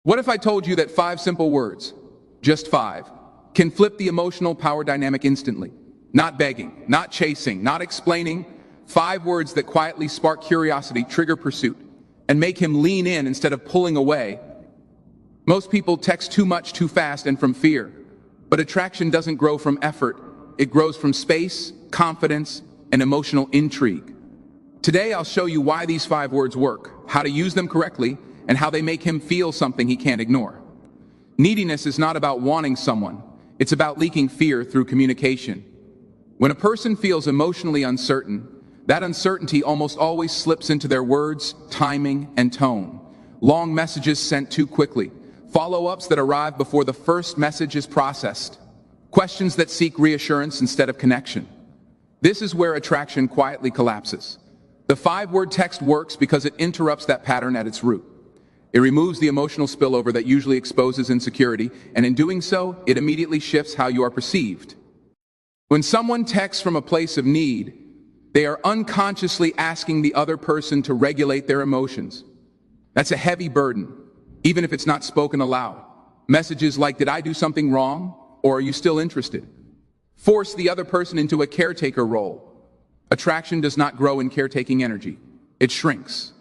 What if I told you that 5 simple words, just 5, can flip the emotional power dynamic instantly? Not begging, not chasing, not explaining. 5 words that quietly spark curiosity, trigger pursuit, and make him lean in instead of pulling away. Most people text too much too fast and from fear, but attraction doesn't grow from effort. It grows from space, confidence, and emotional intrigue. Today I'll show you why these 5 words work, how to use them correctly, and how they make him feel something he can't ignore. Neediness is not about wanting someone. It's about leaking fear through communication. When a person feels emotionally uncertain, that uncertainty almost always slips into their words, timing, and tone. Long messages sent too quickly, follow-ups that arrive before the first message is processed, questions that seek reassurance instead of connection. This is where attraction quietly collapses. The 5-word text works because it interrupts that pattern at its root. It removes the emotional spillover that usually exposes insecurity, and in doing so, it immediately shifts how you are perceived. When someone texts from a place of need, they are unconsciously asking the other person to regulate their emotions. That's a heavy burden, even if it's not spoken aloud. Messages like, "Did I do something wrong?" or "Are you still interested?" force the other person into a caretaker role. Attraction does not grow in caretaking energy. It shrinks.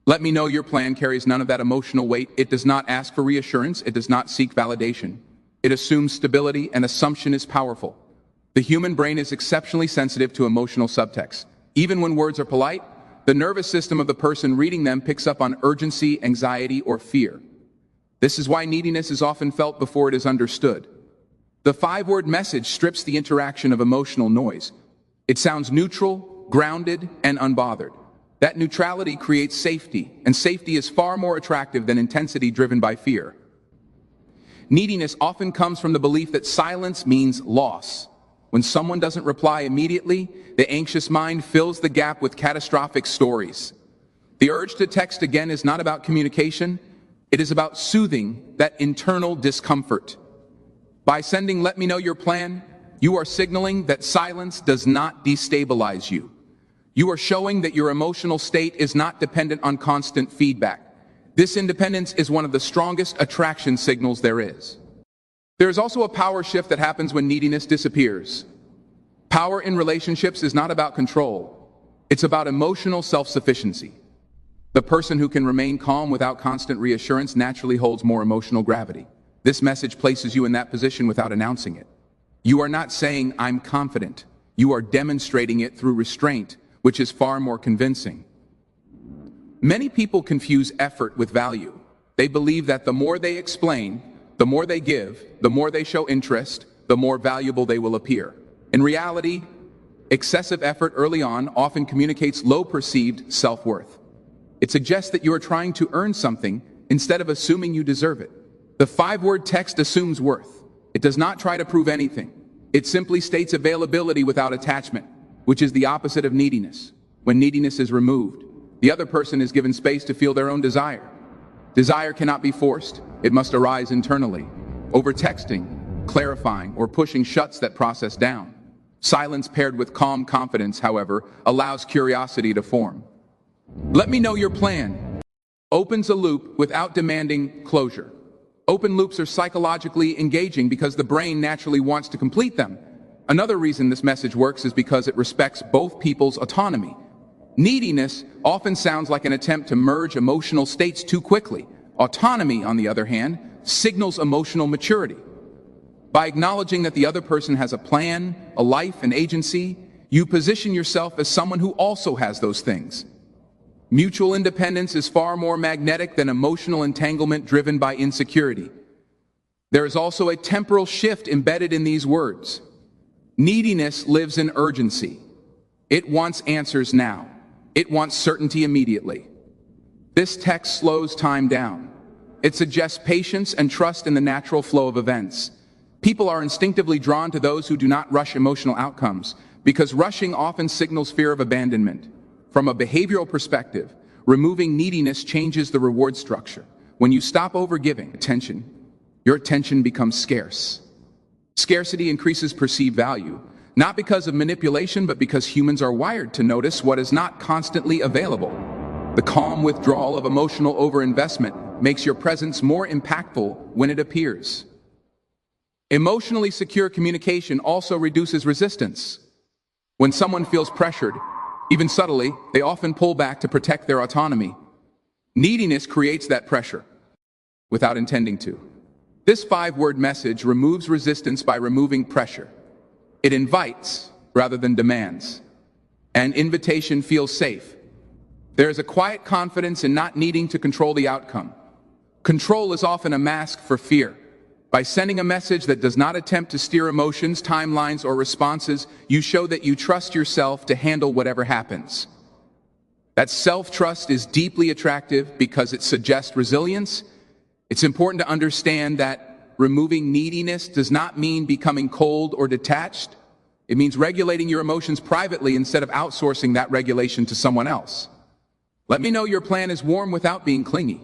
"Let me know your plan" carries none of that emotional weight. It does not ask for reassurance. It does not seek validation. It assumes stability, and assumption is powerful. The human brain is exceptionally sensitive to emotional subtext. Even when words are polite, the nervous system of the person reading them picks up on urgency, anxiety, or fear. This is why neediness is often felt before it is understood. The 5-word message strips the interaction of emotional noise. It sounds neutral, grounded, and unbothered. That neutrality creates safety, and safety is far more attractive than intensity driven by fear. Neediness often comes from the belief that silence means loss. When someone doesn't reply immediately, the anxious mind fills the gap with catastrophic stories. The urge to text again is not about communication. It is about soothing that internal discomfort. By sending "Let me know your plan," you are signaling that silence does not destabilize you. You are showing that your emotional state is not dependent on constant feedback. This independence is one of the strongest attraction signals there is. There is also a power shift that happens when neediness disappears. Power in relationships is not about control. It's about emotional self-sufficiency. The person who can remain calm without constant reassurance naturally holds more emotional gravity. This message places you in that position without announcing it. You are not saying, "I'm confident." You are demonstrating it through restraint, which is far more convincing. Many people confuse effort with value. They believe that the more they explain, the more they give, the more they show interest, the more valuable they will appear. In reality, excessive effort early on often communicates low perceived self-worth. It suggests that you are trying to earn something instead of assuming you deserve it. The 5-word text assumes worth. It does not try to prove anything. It simply states availability without attachment, which is the opposite of neediness. When neediness is removed, the other person is given space to feel their own desire. Desire cannot be forced. It must arise internally. Over-texting, clarifying, or pushing shuts that process down. Silence paired with calm confidence, however, allows curiosity to form. "Let me know your plan" opens a loop without demanding closure. Open loops are psychologically engaging because the brain naturally wants to complete them. Another reason this message works is because it respects both people's autonomy. Neediness often sounds like an attempt to merge emotional states too quickly. Autonomy, on the other hand, signals emotional maturity. By acknowledging that the other person has a plan, a life, and agency, you position yourself as someone who also has those things. Mutual independence is far more magnetic than emotional entanglement driven by insecurity. There is also a temporal shift embedded in these words. Neediness lives in urgency. It wants answers now. It wants certainty immediately. This text slows time down. It suggests patience and trust in the natural flow of events. People are instinctively drawn to those who do not rush emotional outcomes, because rushing often signals fear of abandonment. From a behavioral perspective, removing neediness changes the reward structure. When you stop overgiving attention, your attention becomes scarce. Scarcity increases perceived value, not because of manipulation, but because humans are wired to notice what is not constantly available. The calm withdrawal of emotional overinvestment makes your presence more impactful when it appears. Emotionally secure communication also reduces resistance. When someone feels pressured, even subtly, they often pull back to protect their autonomy. Neediness creates that pressure without intending to. This 5-word message removes resistance by removing pressure. It invites rather than demands. An invitation feels safe. There is a quiet confidence in not needing to control the outcome. Control is often a mask for fear. By sending a message that does not attempt to steer emotions, timelines, or responses, you show that you trust yourself to handle whatever happens. That self-trust is deeply attractive because it suggests resilience. It's important to understand that removing neediness does not mean becoming cold or detached. It means regulating your emotions privately instead of outsourcing that regulation to someone else. Let me know your plan is warm without being clingy.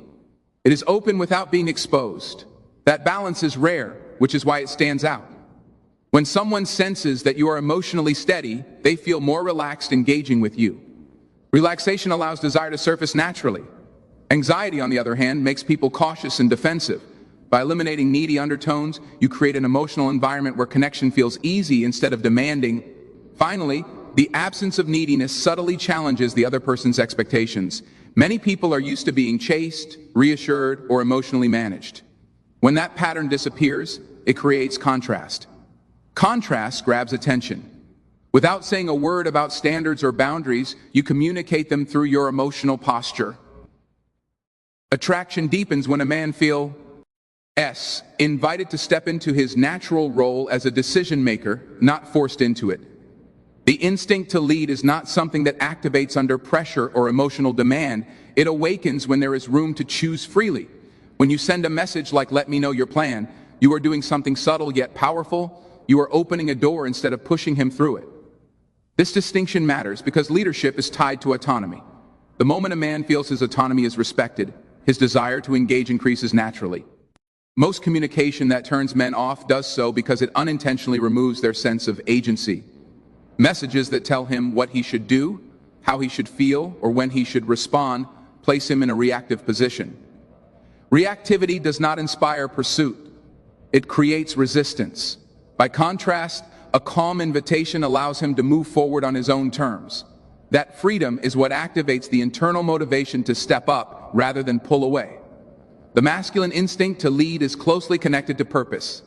It is open without being exposed. That balance is rare, which is why it stands out. When someone senses that you are emotionally steady, they feel more relaxed engaging with you. Relaxation allows desire to surface naturally. Anxiety, on the other hand, makes people cautious and defensive. By eliminating needy undertones, you create an emotional environment where connection feels easy instead of demanding. Finally, the absence of neediness subtly challenges the other person's expectations. Many people are used to being chased, reassured, or emotionally managed. When that pattern disappears, it creates contrast. Contrast grabs attention. Without saying a word about standards or boundaries, you communicate them through your emotional posture. Attraction deepens when a man feels invited to step into his natural role as a decision maker, not forced into it. The instinct to lead is not something that activates under pressure or emotional demand. It awakens when there is room to choose freely. When you send a message like "let me know your plan," you are doing something subtle yet powerful. You are opening a door instead of pushing him through it. This distinction matters because leadership is tied to autonomy. The moment a man feels his autonomy is respected, his desire to engage increases naturally. Most communication that turns men off does so because it unintentionally removes their sense of agency. Messages that tell him what he should do, how he should feel, or when he should respond place him in a reactive position. Reactivity does not inspire pursuit. It creates resistance. By contrast, a calm invitation allows him to move forward on his own terms. That freedom is what activates the internal motivation to step up rather than pull away. The masculine instinct to lead is closely connected to purpose.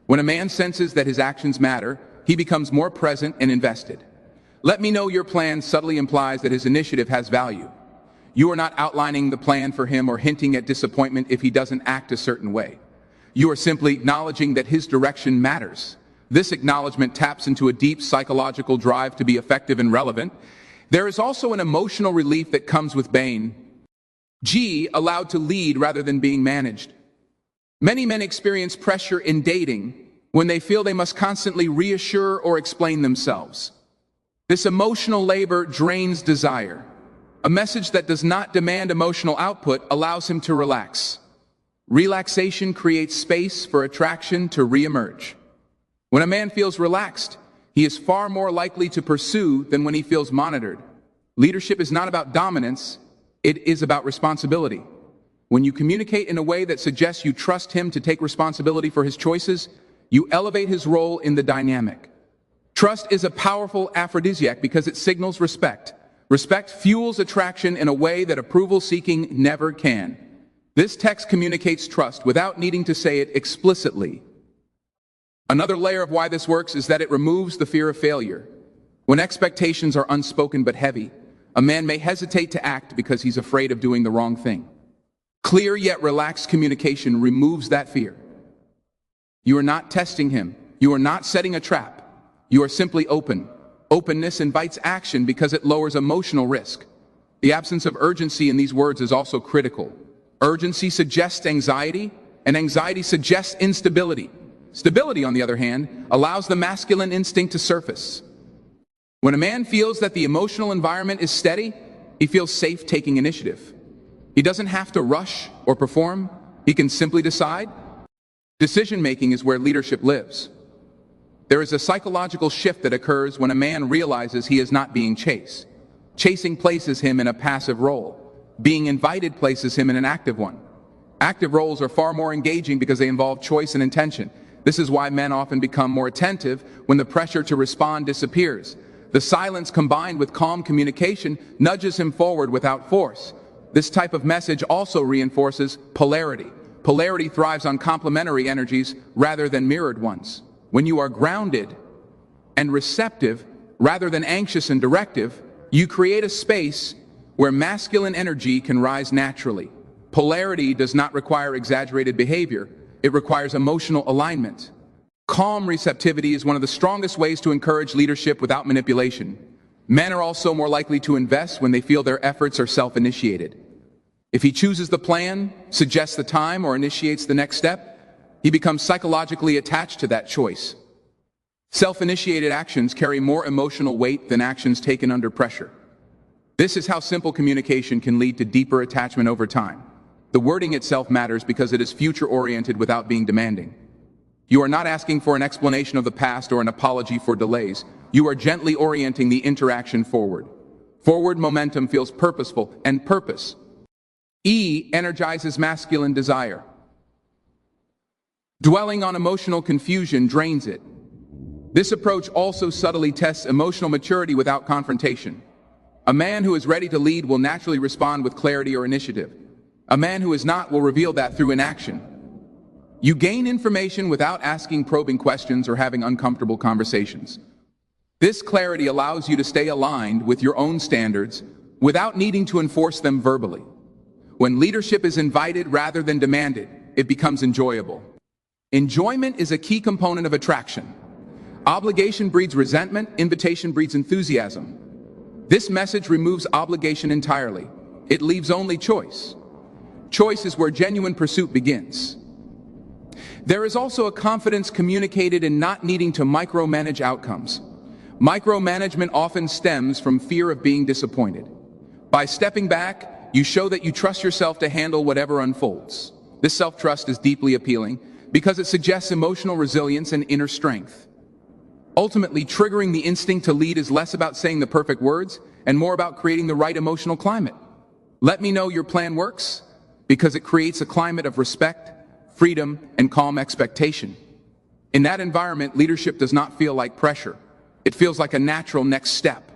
When a man senses that his actions matter, he becomes more present and invested. "Let me know your plan" subtly implies that his initiative has value. You are not outlining the plan for him or hinting at disappointment if he doesn't act a certain way. You are simply acknowledging that his direction matters. This acknowledgement taps into a deep psychological drive to be effective and relevant. There is also an emotional relief that comes with being allowed to lead rather than being managed. Many men experience pressure in dating when they feel they must constantly reassure or explain themselves. This emotional labor drains desire. A message that does not demand emotional output allows him to relax. Relaxation creates space for attraction to reemerge. When a man feels relaxed, he is far more likely to pursue than when he feels monitored. Leadership is not about dominance, it is about responsibility. When you communicate in a way that suggests you trust him to take responsibility for his choices, you elevate his role in the dynamic. Trust is a powerful aphrodisiac because it signals respect. Respect fuels attraction in a way that approval-seeking never can. This text communicates trust without needing to say it explicitly. Another layer of why this works is that it removes the fear of failure. When expectations are unspoken but heavy, a man may hesitate to act because he's afraid of doing the wrong thing. Clear yet relaxed communication removes that fear. You are not testing him. You are not setting a trap. You are simply open. Openness invites action because it lowers emotional risk. The absence of urgency in these words is also critical. Urgency suggests anxiety, and anxiety suggests instability. Stability, on the other hand, allows the masculine instinct to surface. When a man feels that the emotional environment is steady, he feels safe taking initiative. He doesn't have to rush or perform. He can simply decide. Decision-making is where leadership lives. There is a psychological shift that occurs when a man realizes he is not being chased. Chasing places him in a passive role. Being invited places him in an active one. Active roles are far more engaging because they involve choice and intention. This is why men often become more attentive when the pressure to respond disappears. The silence combined with calm communication nudges him forward without force. This type of message also reinforces polarity. Polarity thrives on complementary energies rather than mirrored ones. When you are grounded and receptive rather than anxious and directive, you create a space where masculine energy can rise naturally. Polarity does not require exaggerated behavior. It requires emotional alignment. Calm receptivity is one of the strongest ways to encourage leadership without manipulation. Men are also more likely to invest when they feel their efforts are self-initiated. If he chooses the plan, suggests the time, or initiates the next step, he becomes psychologically attached to that choice. Self-initiated actions carry more emotional weight than actions taken under pressure. This is how simple communication can lead to deeper attachment over time. The wording itself matters because it is future-oriented without being demanding. You are not asking for an explanation of the past or an apology for delays. You are gently orienting the interaction forward. Forward momentum feels purposeful, and purpose. E energizes masculine desire. Dwelling on emotional confusion drains it. This approach also subtly tests emotional maturity without confrontation. A man who is ready to lead will naturally respond with clarity or initiative. A man who is not will reveal that through inaction. You gain information without asking probing questions or having uncomfortable conversations. This clarity allows you to stay aligned with your own standards without needing to enforce them verbally. When leadership is invited rather than demanded, it becomes enjoyable. Enjoyment is a key component of attraction. Obligation breeds resentment, invitation breeds enthusiasm. This message removes obligation entirely. It leaves only choice. Choice is where genuine pursuit begins. There is also a confidence communicated in not needing to micromanage outcomes. Micromanagement often stems from fear of being disappointed. By stepping back, you show that you trust yourself to handle whatever unfolds. This self-trust is deeply appealing because it suggests emotional resilience and inner strength. Ultimately, triggering the instinct to lead is less about saying the perfect words and more about creating the right emotional climate. Let me know your plan works, because it creates a climate of respect, freedom, and calm expectation. In that environment, leadership does not feel like pressure. It feels like a natural next step.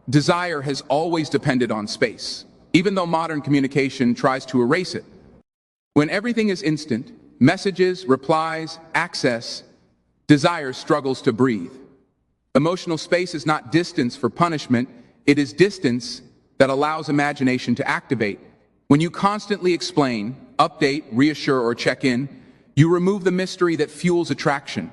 Desire has always depended on space, even though modern communication tries to erase it. When everything is instant, messages, replies, access, desire struggles to breathe. Emotional space is not distance for punishment, it is distance that allows imagination to activate. When you constantly explain, update, reassure, or check in, you remove the mystery that fuels attraction.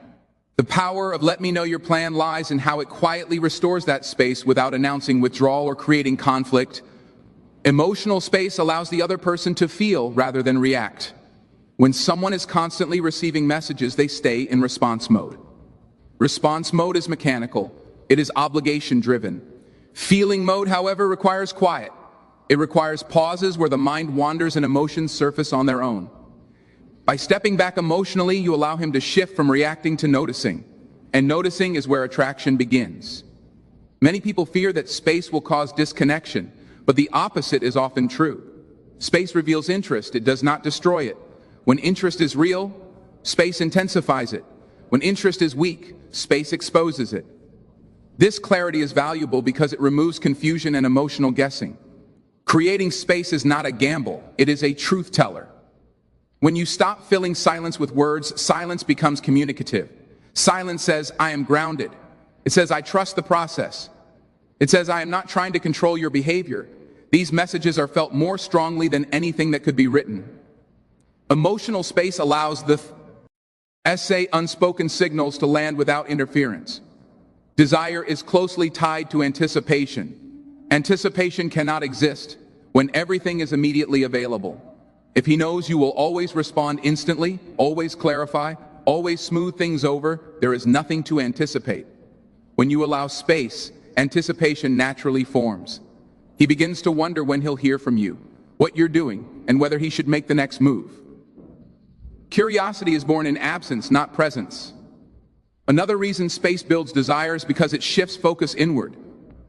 The power of let me know your plan lies in how it quietly restores that space without announcing withdrawal or creating conflict. Emotional space allows the other person to feel rather than react. When someone is constantly receiving messages, they stay in response mode. Response mode is mechanical. It is obligation-driven. Feeling mode, however, requires quiet. It requires pauses where the mind wanders and emotions surface on their own. By stepping back emotionally, you allow him to shift from reacting to noticing. And noticing is where attraction begins. Many people fear that space will cause disconnection, but the opposite is often true. Space reveals interest, it does not destroy it. When interest is real, space intensifies it. When interest is weak, space exposes it. This clarity is valuable because it removes confusion and emotional guessing. Creating space is not a gamble, it is a truth teller. When you stop filling silence with words, silence becomes communicative. Silence says, I am grounded. It says, I trust the process. It says, I am not trying to control your behavior. These messages are felt more strongly than anything that could be written. Emotional space allows the essay unspoken signals to land without interference. Desire is closely tied to anticipation. Anticipation cannot exist when everything is immediately available. If he knows you will always respond instantly, always clarify, always smooth things over, there is nothing to anticipate. When you allow space, anticipation naturally forms. He begins to wonder when he'll hear from you, what you're doing, and whether he should make the next move. Curiosity is born in absence, not presence. Another reason space builds desire is because it shifts focus inward.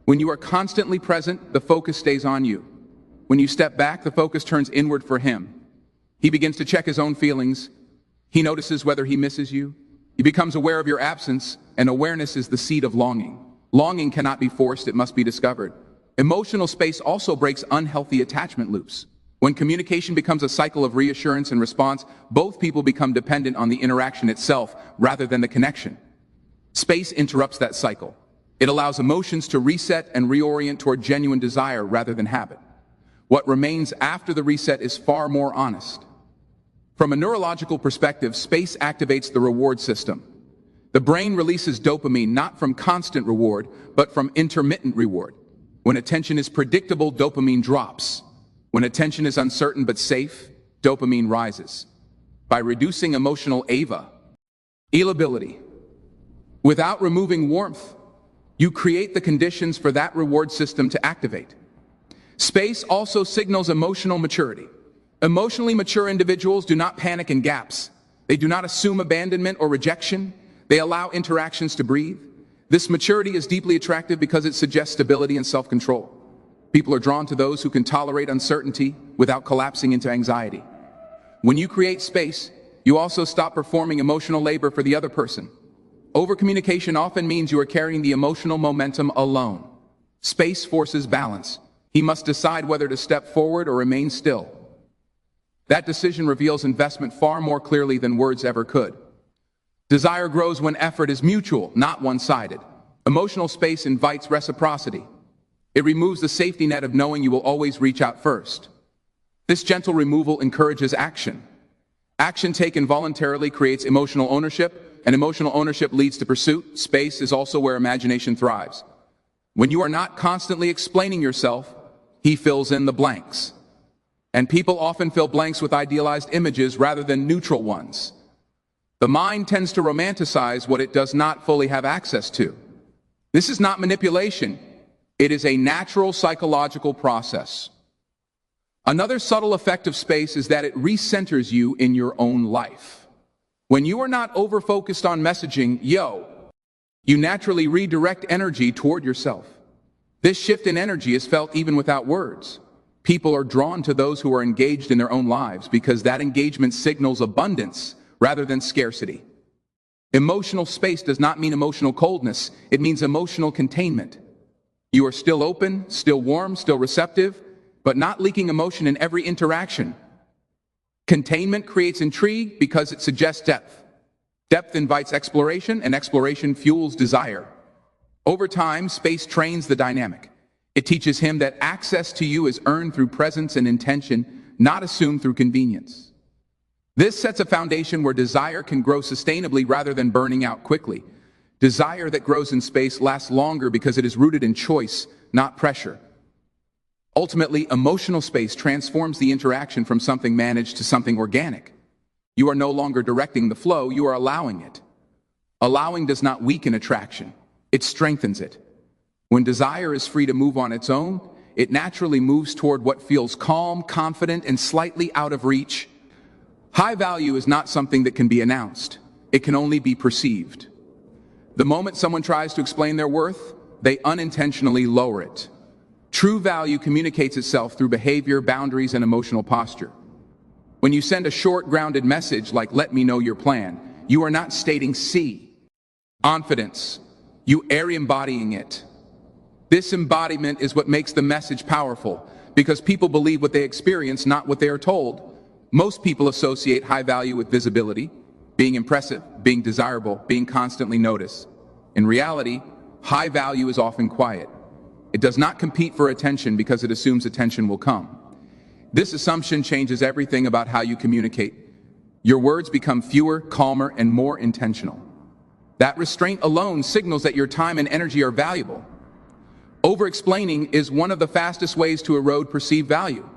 When you are constantly present, the focus stays on you. When you step back, the focus turns inward for him. He begins to check his own feelings. He notices whether he misses you. He becomes aware of your absence, and awareness is the seed of longing. Longing cannot be forced, it must be discovered. Emotional space also breaks unhealthy attachment loops. When communication becomes a cycle of reassurance and response, both people become dependent on the interaction itself rather than the connection. Space interrupts that cycle. It allows emotions to reset and reorient toward genuine desire rather than habit. What remains after the reset is far more honest. From a neurological perspective, space activates the reward system. The brain releases dopamine not from constant reward, but from intermittent reward. When attention is predictable, dopamine drops. When attention is uncertain but safe, dopamine rises. By reducing emotional availability, without removing warmth, you create the conditions for that reward system to activate. Space also signals emotional maturity. Emotionally mature individuals do not panic in gaps. They do not assume abandonment or rejection. They allow interactions to breathe. This maturity is deeply attractive because it suggests stability and self-control. People are drawn to those who can tolerate uncertainty without collapsing into anxiety. When you create space, you also stop performing emotional labor for the other person. Overcommunication often means you are carrying the emotional momentum alone. Space forces balance. He must decide whether to step forward or remain still. That decision reveals investment far more clearly than words ever could. Desire grows when effort is mutual, not one-sided. Emotional space invites reciprocity. It removes the safety net of knowing you will always reach out first. This gentle removal encourages action. Action taken voluntarily creates emotional ownership, and emotional ownership leads to pursuit. Space is also where imagination thrives. When you are not constantly explaining yourself, he fills in the blanks. And people often fill blanks with idealized images rather than neutral ones. The mind tends to romanticize what it does not fully have access to. This is not manipulation. It is a natural psychological process. Another subtle effect of space is that it recenters you in your own life. When you are not over-focused on messaging, you naturally redirect energy toward yourself. This shift in energy is felt even without words. People are drawn to those who are engaged in their own lives because that engagement signals abundance rather than scarcity. Emotional space does not mean emotional coldness. It means emotional containment. You are still open, still warm, still receptive, but not leaking emotion in every interaction. Containment creates intrigue because it suggests depth. Depth invites exploration, and exploration fuels desire. Over time, space trains the dynamic. It teaches him that access to you is earned through presence and intention, not assumed through convenience. This sets a foundation where desire can grow sustainably rather than burning out quickly. Desire that grows in space lasts longer because it is rooted in choice, not pressure. Ultimately, emotional space transforms the interaction from something managed to something organic. You are no longer directing the flow, you are allowing it. Allowing does not weaken attraction, it strengthens it. When desire is free to move on its own, it naturally moves toward what feels calm, confident, and slightly out of reach. High value is not something that can be announced. It can only be perceived. The moment someone tries to explain their worth, they unintentionally lower it. True value communicates itself through behavior, boundaries, and emotional posture. When you send a short, grounded message like, "Let me know your plan," you are not stating confidence. You are embodying it. This embodiment is what makes the message powerful, because people believe what they experience, not what they are told. Most people associate high value with visibility, being impressive, being desirable, being constantly noticed. In reality, high value is often quiet. It does not compete for attention because it assumes attention will come. This assumption changes everything about how you communicate. Your words become fewer, calmer, and more intentional. That restraint alone signals that your time and energy are valuable. Over-explaining is one of the fastest ways to erode perceived value.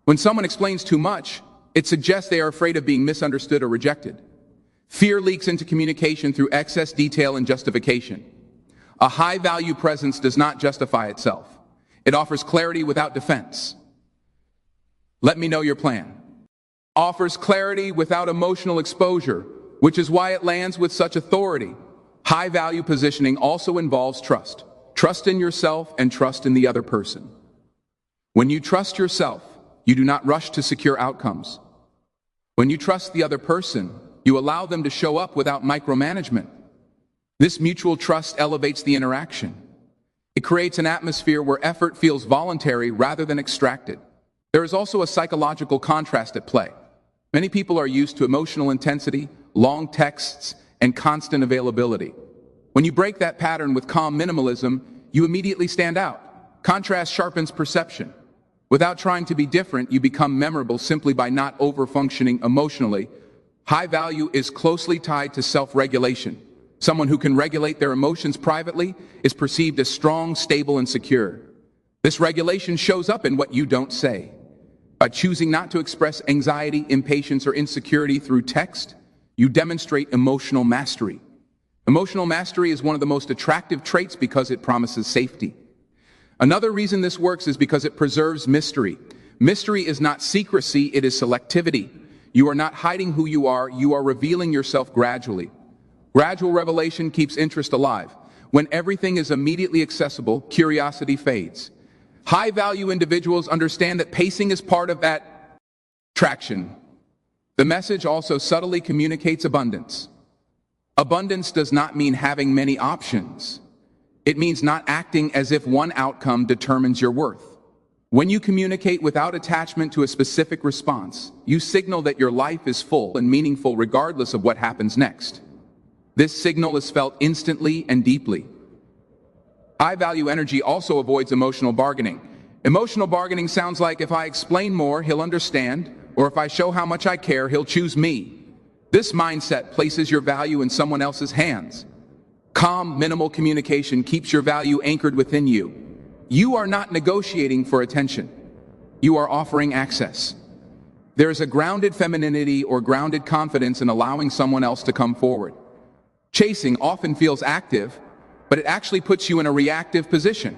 When someone explains too much, it suggests they are afraid of being misunderstood or rejected. Fear leaks into communication through excess detail and justification. A high-value presence does not justify itself. It offers clarity without defense. "Let me know your plan" offers clarity without emotional exposure, which is why it lands with such authority. High-value positioning also involves trust. Trust in yourself and trust in the other person. When you trust yourself, you do not rush to secure outcomes. When you trust the other person, you allow them to show up without micromanagement. This mutual trust elevates the interaction. It creates an atmosphere where effort feels voluntary rather than extracted. There is also a psychological contrast at play. Many people are used to emotional intensity, long texts, and constant availability. When you break that pattern with calm minimalism, you immediately stand out. Contrast sharpens perception. Without trying to be different, you become memorable simply by not over-functioning emotionally. High value is closely tied to self-regulation. Someone who can regulate their emotions privately is perceived as strong, stable, and secure. This regulation shows up in what you don't say. By choosing not to express anxiety, impatience, or insecurity through text, you demonstrate emotional mastery. Emotional mastery is one of the most attractive traits because it promises safety. Another reason this works is because it preserves mystery. Mystery is not secrecy, it is selectivity. You are not hiding who you are revealing yourself gradually. Gradual revelation keeps interest alive. When everything is immediately accessible, curiosity fades. High-value individuals understand that pacing is part of that traction. The message also subtly communicates abundance. Abundance does not mean having many options. It means not acting as if one outcome determines your worth. When you communicate without attachment to a specific response, you signal that your life is full and meaningful regardless of what happens next. This signal is felt instantly and deeply. High-value energy also avoids emotional bargaining. Emotional bargaining sounds like if I explain more, he'll understand, or if I show how much I care, he'll choose me. This mindset places your value in someone else's hands. Calm, minimal communication keeps your value anchored within you. You are not negotiating for attention. You are offering access. There is a grounded femininity or grounded confidence in allowing someone else to come forward. Chasing often feels active, but it actually puts you in a reactive position.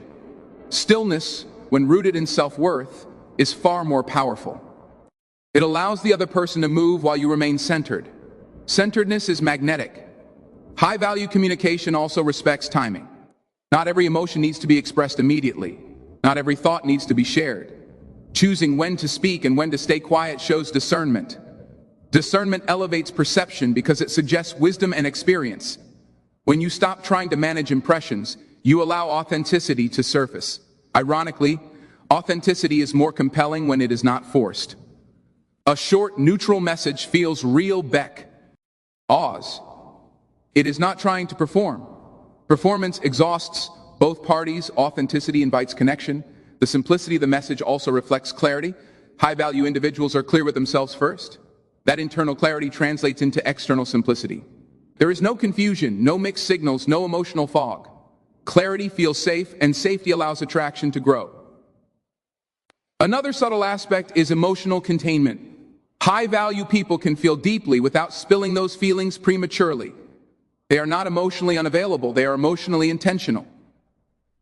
Stillness, when rooted in self-worth, is far more powerful. It allows the other person to move while you remain centered. Centeredness is magnetic. High-value communication also respects timing. Not every emotion needs to be expressed immediately. Not every thought needs to be shared. Choosing when to speak and when to stay quiet shows discernment. Discernment elevates perception because it suggests wisdom and experience. When you stop trying to manage impressions, you allow authenticity to surface. Ironically, authenticity is more compelling when it is not forced. A short, neutral message feels real Beck. Oz. It is not trying to perform. Performance exhausts both parties. Authenticity invites connection. The simplicity of the message also reflects clarity. High-value individuals are clear with themselves first. That internal clarity translates into external simplicity. There is no confusion, no mixed signals, no emotional fog. Clarity feels safe, and safety allows attraction to grow. Another subtle aspect is emotional containment. High-value people can feel deeply without spilling those feelings prematurely. They are not emotionally unavailable, they are emotionally intentional.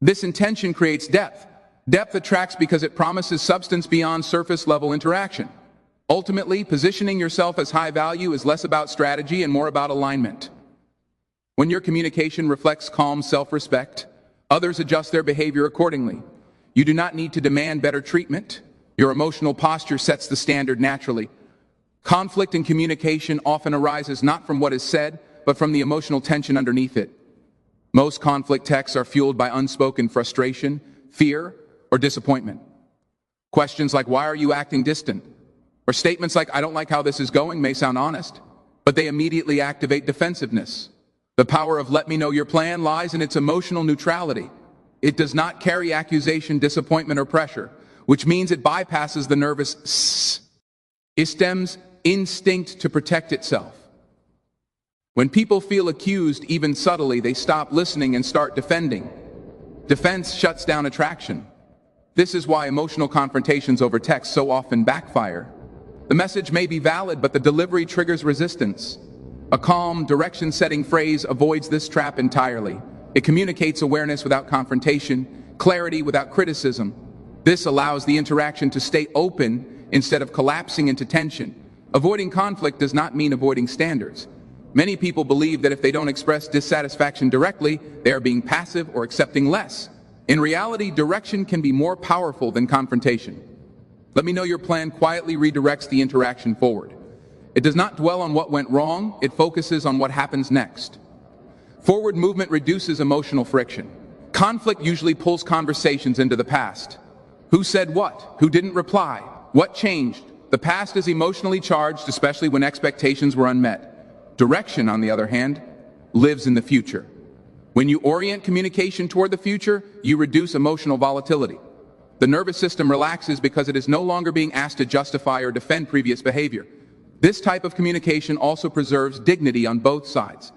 This intention creates depth. Depth attracts because it promises substance beyond surface-level interaction. Ultimately, positioning yourself as high value is less about strategy and more about alignment. When your communication reflects calm self-respect, others adjust their behavior accordingly. You do not need to demand better treatment. Your emotional posture sets the standard naturally. Conflict in communication often arises not from what is said, but from the emotional tension underneath it. Most conflict texts are fueled by unspoken frustration, fear, or disappointment. Questions like, "Why are you acting distant?" or statements like, "I don't like how this is going," may sound honest, but they immediately activate defensiveness. The power of "let me know your plan" lies in its emotional neutrality. It does not carry accusation, disappointment, or pressure, which means it bypasses the nervous system's instinct to protect itself. When people feel accused, even subtly, they stop listening and start defending. Defense shuts down attraction. This is why emotional confrontations over text so often backfire. The message may be valid, but the delivery triggers resistance. A calm, direction-setting phrase avoids this trap entirely. It communicates awareness without confrontation, clarity without criticism. This allows the interaction to stay open instead of collapsing into tension. Avoiding conflict does not mean avoiding standards. Many people believe that if they don't express dissatisfaction directly, they are being passive or accepting less. In reality, direction can be more powerful than confrontation. "Let me know your plan" quietly redirects the interaction forward. It does not dwell on what went wrong, it focuses on what happens next. Forward movement reduces emotional friction. Conflict usually pulls conversations into the past. Who said what? Who didn't reply? What changed? The past is emotionally charged, especially when expectations were unmet. Direction, on the other hand, lives in the future. When you orient communication toward the future, you reduce emotional volatility. The nervous system relaxes because it is no longer being asked to justify or defend previous behavior. This type of communication also preserves dignity on both sides.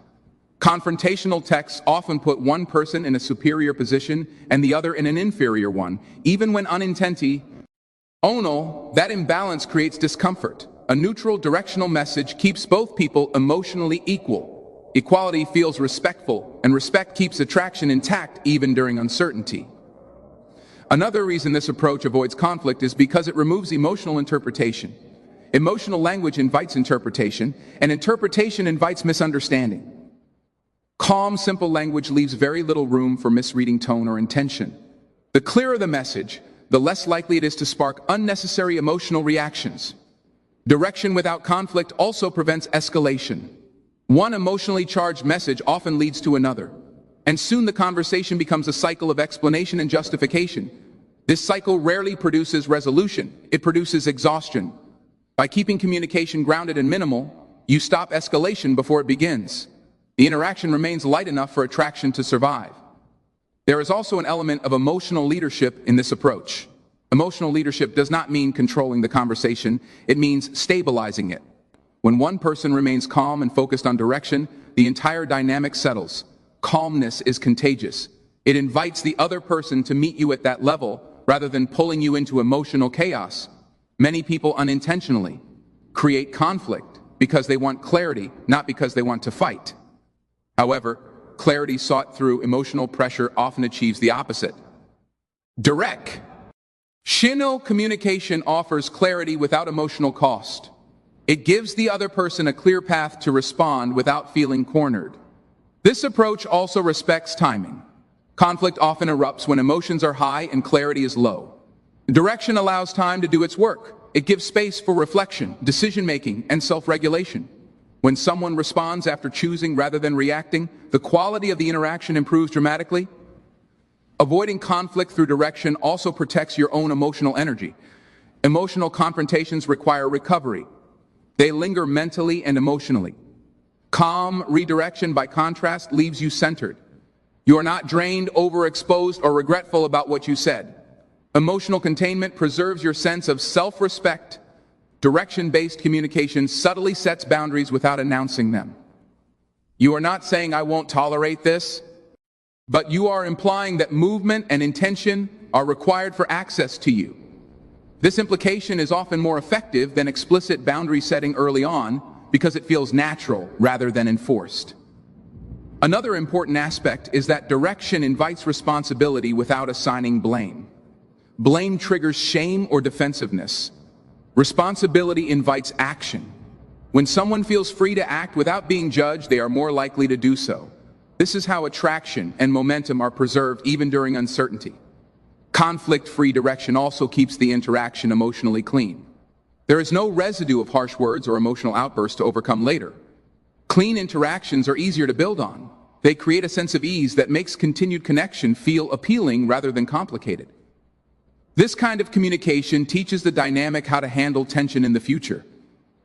Confrontational texts often put one person in a superior position and the other in an inferior one, even when unintentional. That imbalance creates discomfort. A neutral, directional message keeps both people emotionally equal. Equality feels respectful, and respect keeps attraction intact even during uncertainty. Another reason this approach avoids conflict is because it removes emotional interpretation. Emotional language invites interpretation, and interpretation invites misunderstanding. Calm, simple language leaves very little room for misreading tone or intention. The clearer the message, the less likely it is to spark unnecessary emotional reactions. Direction without conflict also prevents escalation. One emotionally charged message often leads to another, and soon the conversation becomes a cycle of explanation and justification. This cycle rarely produces resolution, it produces exhaustion. By keeping communication grounded and minimal, you stop escalation before it begins. The interaction remains light enough for attraction to survive. There is also an element of emotional leadership in this approach. Emotional leadership does not mean controlling the conversation, it means stabilizing it. When one person remains calm and focused on direction, the entire dynamic settles. Calmness is contagious. It invites the other person to meet you at that level rather than pulling you into emotional chaos. Many people unintentionally create conflict because they want clarity, not because they want to fight. However, clarity sought through emotional pressure often achieves the opposite. Direct. Shinno communication offers clarity without emotional cost. It gives the other person a clear path to respond without feeling cornered. This approach also respects timing. Conflict often erupts when emotions are high and clarity is low. Direction allows time to do its work. It gives space for reflection, decision-making, and self-regulation. When someone responds after choosing rather than reacting, the quality of the interaction improves dramatically. Avoiding conflict through direction also protects your own emotional energy. Emotional confrontations require recovery. They linger mentally and emotionally. Calm redirection, by contrast, leaves you centered. You are not drained, overexposed, or regretful about what you said. Emotional containment preserves your sense of self-respect. Direction-based communication subtly sets boundaries without announcing them. You are not saying, "I won't tolerate this," but you are implying that movement and intention are required for access to you. This implication is often more effective than explicit boundary setting early on because it feels natural rather than enforced. Another important aspect is that direction invites responsibility without assigning blame. Blame triggers shame or defensiveness. Responsibility invites action. When someone feels free to act without being judged, they are more likely to do so. This is how attraction and momentum are preserved even during uncertainty. Conflict-free direction also keeps the interaction emotionally clean. There is no residue of harsh words or emotional outbursts to overcome later. Clean interactions are easier to build on. They create a sense of ease that makes continued connection feel appealing rather than complicated. This kind of communication teaches the dynamic how to handle tension in the future.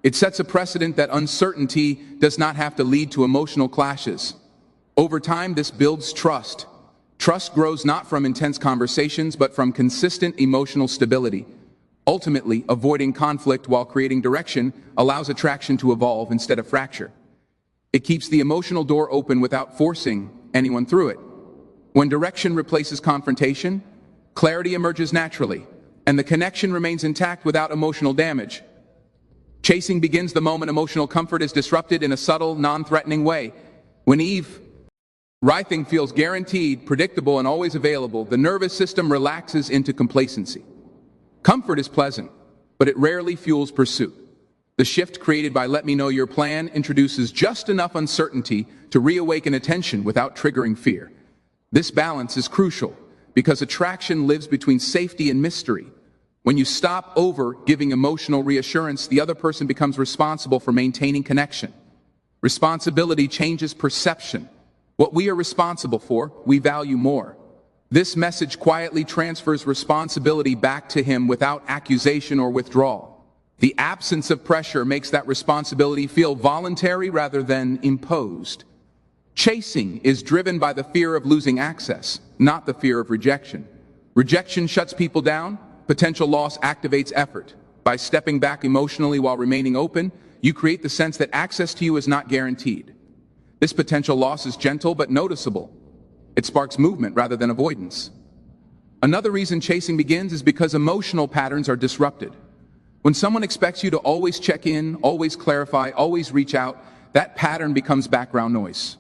It sets a precedent that uncertainty does not have to lead to emotional clashes. Over time, this builds trust. Trust grows not from intense conversations, but from consistent emotional stability. Ultimately, avoiding conflict while creating direction allows attraction to evolve instead of fracture. It keeps the emotional door open without forcing anyone through it. When direction replaces confrontation, clarity emerges naturally, and the connection remains intact without emotional damage. Chasing begins the moment emotional comfort is disrupted in a subtle, non-threatening way. When writhing feels guaranteed, predictable, and always available, the nervous system relaxes into complacency. Comfort is pleasant, but it rarely fuels pursuit. The shift created by "let me know your plan" introduces just enough uncertainty to reawaken attention without triggering fear. This balance is crucial, because attraction lives between safety and mystery. When you stop over giving emotional reassurance, the other person becomes responsible for maintaining connection. Responsibility changes perception. What we are responsible for, we value more. This message quietly transfers responsibility back to him without accusation or withdrawal. The absence of pressure makes that responsibility feel voluntary rather than imposed. Chasing is driven by the fear of losing access, not the fear of rejection. Rejection shuts people down. Potential loss activates effort. By stepping back emotionally while remaining open, you create the sense that access to you is not guaranteed. This potential loss is gentle but noticeable. It sparks movement rather than avoidance. Another reason chasing begins is because emotional patterns are disrupted. When someone expects you to always check in, always clarify, always reach out, that pattern becomes background noise.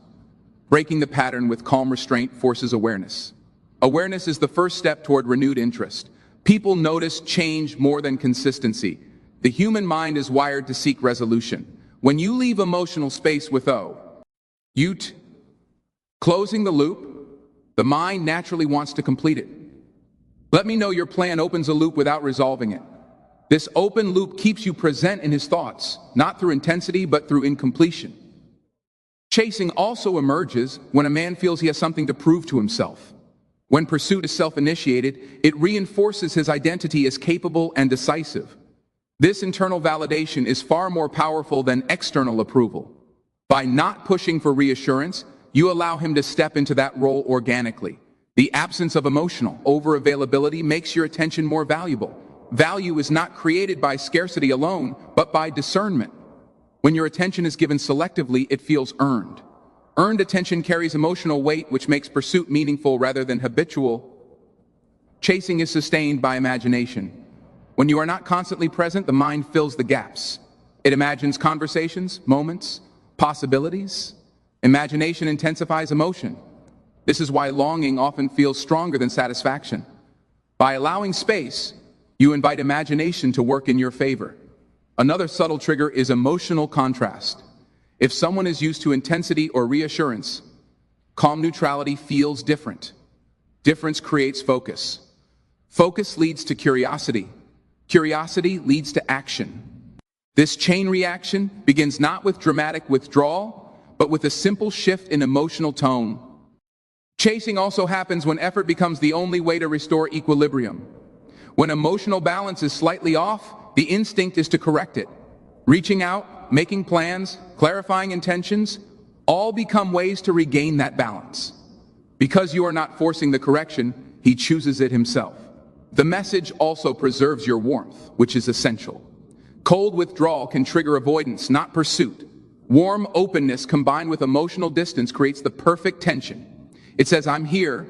Breaking the pattern with calm restraint forces awareness. Awareness is the first step toward renewed interest. People notice change more than consistency. The human mind is wired to seek resolution. When you leave emotional space with closing the loop, the mind naturally wants to complete it. Let me know your plan opens a loop without resolving it. This open loop keeps you present in his thoughts, not through intensity, but through incompletion. Chasing also emerges when a man feels he has something to prove to himself. When pursuit is self-initiated, it reinforces his identity as capable and decisive. This internal validation is far more powerful than external approval. By not pushing for reassurance, you allow him to step into that role organically. The absence of emotional over-availability makes your attention more valuable. Value is not created by scarcity alone, but by discernment. When your attention is given selectively, it feels earned. Earned attention carries emotional weight, which makes pursuit meaningful rather than habitual. Chasing is sustained by imagination. When you are not constantly present, the mind fills the gaps. It imagines conversations, moments, possibilities. Imagination intensifies emotion. This is why longing often feels stronger than satisfaction. By allowing space, you invite imagination to work in your favor. Another subtle trigger is emotional contrast. If someone is used to intensity or reassurance, calm neutrality feels different. Difference creates focus. Focus leads to curiosity. Curiosity leads to action. This chain reaction begins not with dramatic withdrawal, but with a simple shift in emotional tone. Chasing also happens when effort becomes the only way to restore equilibrium. When emotional balance is slightly off, the instinct is to correct it. Reaching out, making plans, clarifying intentions, all become ways to regain that balance. Because you are not forcing the correction, he chooses it himself. The message also preserves your warmth, which is essential. Cold withdrawal can trigger avoidance, not pursuit. Warm openness combined with emotional distance creates the perfect tension. It says, I'm here,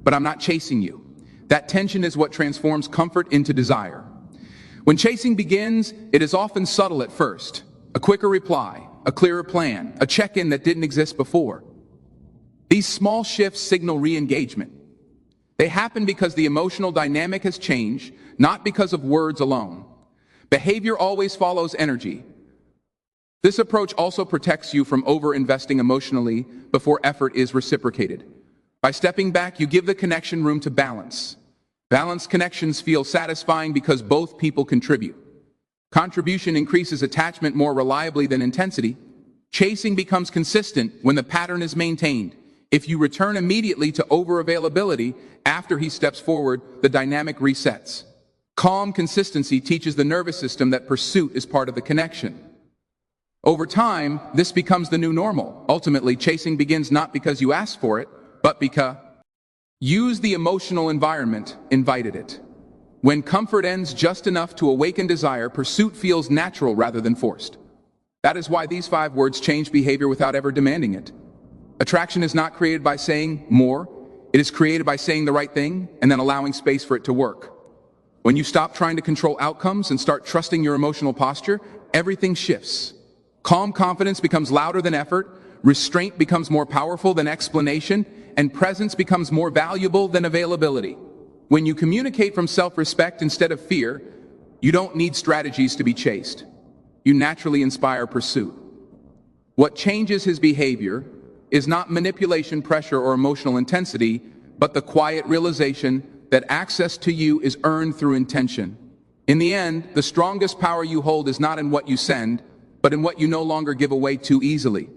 but I'm not chasing you. That tension is what transforms comfort into desire. When chasing begins, it is often subtle at first. A quicker reply, a clearer plan, a check-in that didn't exist before. These small shifts signal re-engagement. They happen because the emotional dynamic has changed, not because of words alone. Behavior always follows energy. This approach also protects you from over-investing emotionally before effort is reciprocated. By stepping back, you give the connection room to balance. Balanced connections feel satisfying because both people contribute. Contribution increases attachment more reliably than intensity. Chasing becomes consistent when the pattern is maintained. If you return immediately to over-availability after he steps forward, the dynamic resets. Calm consistency teaches the nervous system that pursuit is part of the connection. Over time, this becomes the new normal. Ultimately, chasing begins not because you asked for it, but because use the emotional environment invited it. When comfort ends just enough to awaken desire, pursuit feels natural rather than forced. That is why these 5 words change behavior without ever demanding it. Attraction is not created by saying more. It is created by saying the right thing and then allowing space for it to work. When you stop trying to control outcomes and start trusting your emotional posture, everything shifts. Calm confidence becomes louder than effort, restraint becomes more powerful than explanation, and presence becomes more valuable than availability. When you communicate from self-respect instead of fear, you don't need strategies to be chased. You naturally inspire pursuit. What changes his behavior is not manipulation, pressure, or emotional intensity, but the quiet realization that access to you is earned through intention. In the end, the strongest power you hold is not in what you send, but in what you no longer give away too easily.